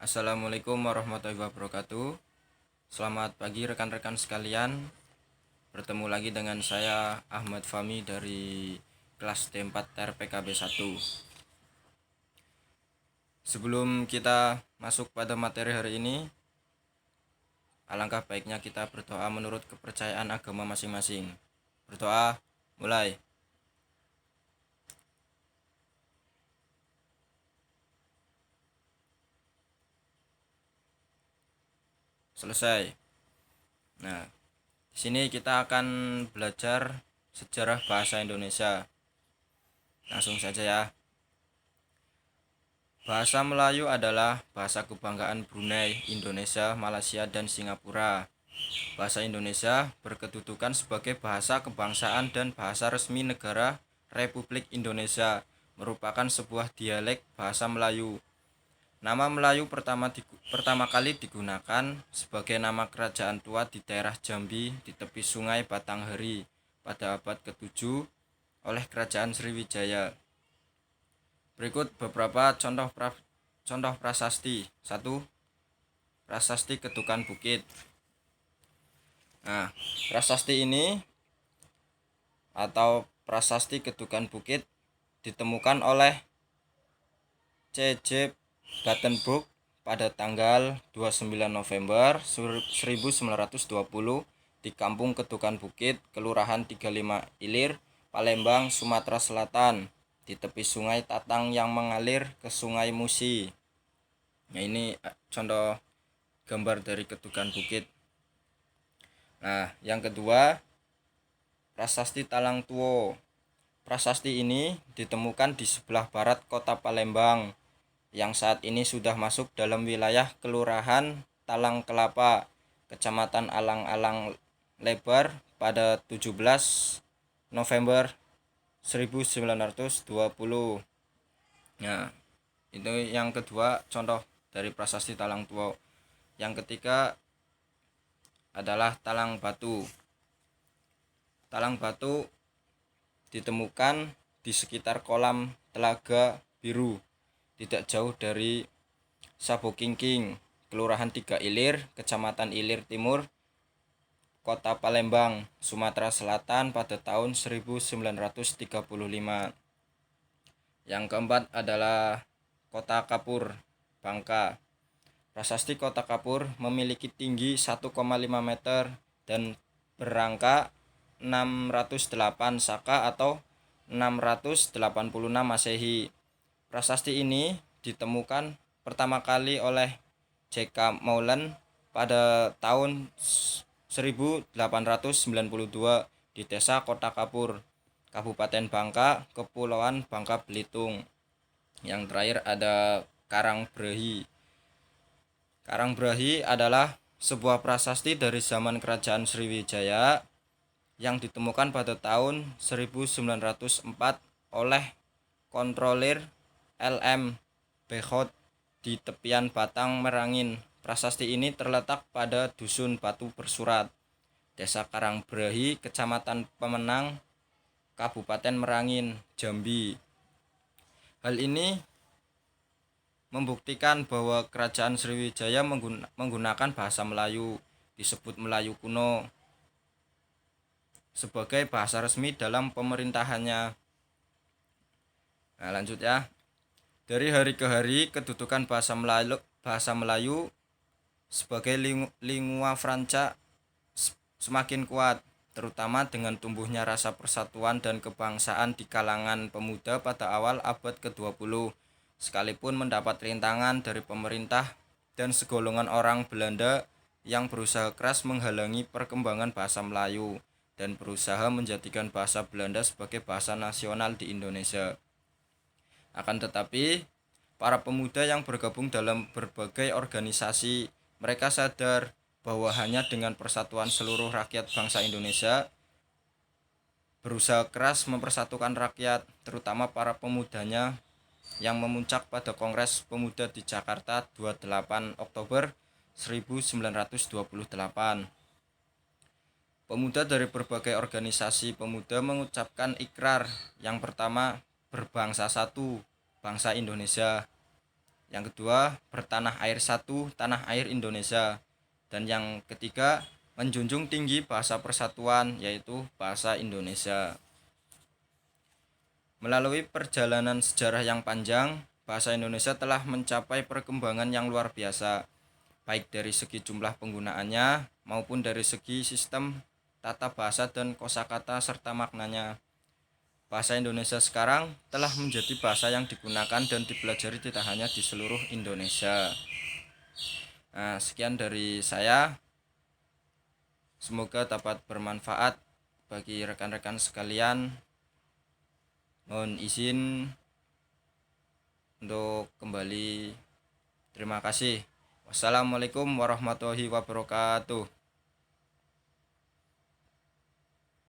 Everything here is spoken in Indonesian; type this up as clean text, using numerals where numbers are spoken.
Assalamualaikum warahmatullahi wabarakatuh. Selamat pagi rekan-rekan sekalian. Bertemu lagi dengan saya Ahmad Fahmi dari kelas D4 RPKB 1. Sebelum kita masuk pada materi hari ini, alangkah baiknya kita berdoa menurut kepercayaan agama masing-masing. Berdoa, mulai. Selesai. Nah, di sini kita akan belajar sejarah bahasa Indonesia. Langsung saja ya. Bahasa Melayu adalah bahasa kebanggaan Brunei, Indonesia, Malaysia, dan Singapura. Bahasa Indonesia berkedudukan sebagai bahasa kebangsaan dan bahasa resmi negara Republik Indonesia, merupakan sebuah dialek bahasa Melayu. Nama Melayu pertama kali digunakan sebagai nama kerajaan tua di daerah Jambi di tepi Sungai Batanghari pada abad ke-7 oleh Kerajaan Sriwijaya. Berikut beberapa contoh prasasti. 1. Prasasti Ketukan Bukit. Nah, prasasti ini atau prasasti Ketukan Bukit ditemukan oleh C.J. Batenburg pada tanggal 29 November 1920 di Kampung Ketukan Bukit, Kelurahan 35 Ilir, Palembang, Sumatera Selatan, di tepi Sungai Tatang yang mengalir ke Sungai Musi. Nah, ini contoh gambar dari Ketukan Bukit. Nah, yang kedua, Prasasti Talang Tuo. Prasasti ini ditemukan di sebelah barat kota Palembang, yang saat ini sudah masuk dalam wilayah Kelurahan Talang Kelapa, Kecamatan Alang-Alang Lebar pada 17 November 1920. Nah, itu yang kedua contoh dari prasasti Talang Tuo. Yang ketiga adalah Talang Batu. Talang Batu ditemukan di sekitar kolam Telaga Biru, tidak jauh dari Sabokingking, Kelurahan 3 Ilir, Kecamatan Ilir Timur, Kota Palembang, Sumatera Selatan pada tahun 1935. Yang keempat adalah Kota Kapur, Bangka. Prasasti Kota Kapur memiliki tinggi 1,5 meter dan berangka 608 Saka atau 686 Masehi. Prasasti ini ditemukan pertama kali oleh J.K. Moulin pada tahun 1892 di Desa Kota Kapur, Kabupaten Bangka, Kepulauan Bangka Belitung. Yang terakhir ada Karangbrahi. Karangbrahi adalah sebuah prasasti dari zaman Kerajaan Sriwijaya yang ditemukan pada tahun 1904 oleh Kontrolir L.M. Behot di tepian Batang Merangin. Prasasti ini terletak pada Dusun Batu Bersurat, Desa Karangbrahi, Kecamatan Pemenang, Kabupaten Merangin, Jambi. Hal ini membuktikan bahwa Kerajaan Sriwijaya menggunakan bahasa Melayu, disebut Melayu kuno, sebagai bahasa resmi dalam pemerintahannya. Nah, lanjut ya. Dari hari ke hari, kedudukan bahasa Melayu sebagai lingua franca semakin kuat, terutama dengan tumbuhnya rasa persatuan dan kebangsaan di kalangan pemuda pada awal abad ke-20, sekalipun mendapat rintangan dari pemerintah dan segolongan orang Belanda yang berusaha keras menghalangi perkembangan bahasa Melayu dan berusaha menjadikan bahasa Belanda sebagai bahasa nasional di Indonesia. Akan tetapi, para pemuda yang bergabung dalam berbagai organisasi, mereka sadar bahwa hanya dengan persatuan seluruh rakyat bangsa Indonesia, berusaha keras mempersatukan rakyat, terutama para pemudanya, yang memuncak pada Kongres Pemuda di Jakarta 28 Oktober 1928. Pemuda dari berbagai organisasi pemuda mengucapkan ikrar yang pertama, berbangsa satu, bangsa Indonesia. Yang kedua, bertanah air satu, tanah air Indonesia. Dan yang ketiga, menjunjung tinggi bahasa persatuan, yaitu bahasa Indonesia. Melalui perjalanan sejarah yang panjang, bahasa Indonesia telah mencapai perkembangan yang luar biasa, baik dari segi jumlah penggunaannya maupun dari segi sistem tata bahasa dan kosakata serta maknanya. Bahasa Indonesia sekarang telah menjadi bahasa yang digunakan dan dipelajari tidak hanya di seluruh Indonesia. Nah, sekian dari saya. Semoga dapat bermanfaat bagi rekan-rekan sekalian. Mohon izin untuk kembali. Terima kasih. Wassalamualaikum warahmatullahi wabarakatuh.